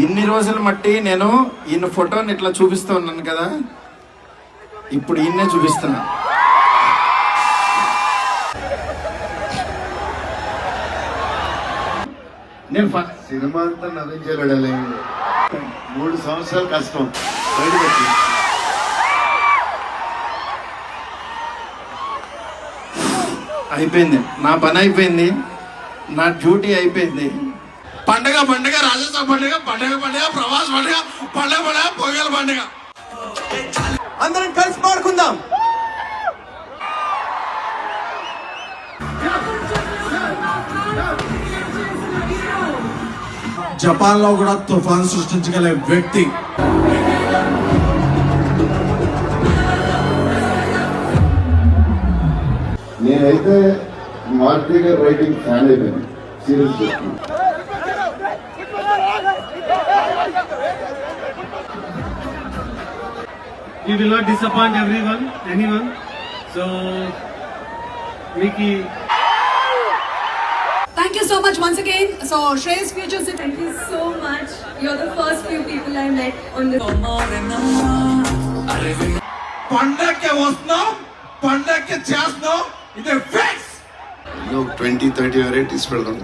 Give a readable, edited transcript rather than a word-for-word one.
ఇన్ని రోజులు మట్టి నేను ఈయన ఫోటోని ఇట్లా చూపిస్తూ ఉన్నాను కదా, ఇప్పుడు ఈయన్నే చూపిస్తున్నా. నేను సినిమా అంతా నవ్వించబడలే, 3 సంవత్సరాలు కష్టం బయటకు. అయిపోయింది, నా పని అయిపోయింది, నా డ్యూటీ అయిపోయింది. పండగ పండగ, రాజస్థాన్ పండుగ, పండగ పండుగ, ప్రవాస పండుగ, పండగ పండుగ, పొగల పండుగ, అందరం కలిసి పాడుకుందాం. జపాన్ లో కూడా తుఫాన్ సృష్టించగల వ్యక్తి. నేనైతే మారుతి గారి రైటింగ్ ఫ్యాన్ అయిపోయాను, సీరియస్ చెప్తాను. We will not disappoint anyone. So, Mickey. Thank you so much once again. So, Shreyas Future City. Thank you so much. You're the first few people I met on this. పండగకి వస్తున్నాం, పండగకి చేస్తున్నాం, ఇది fix. 20-30 varieties పెడతాం.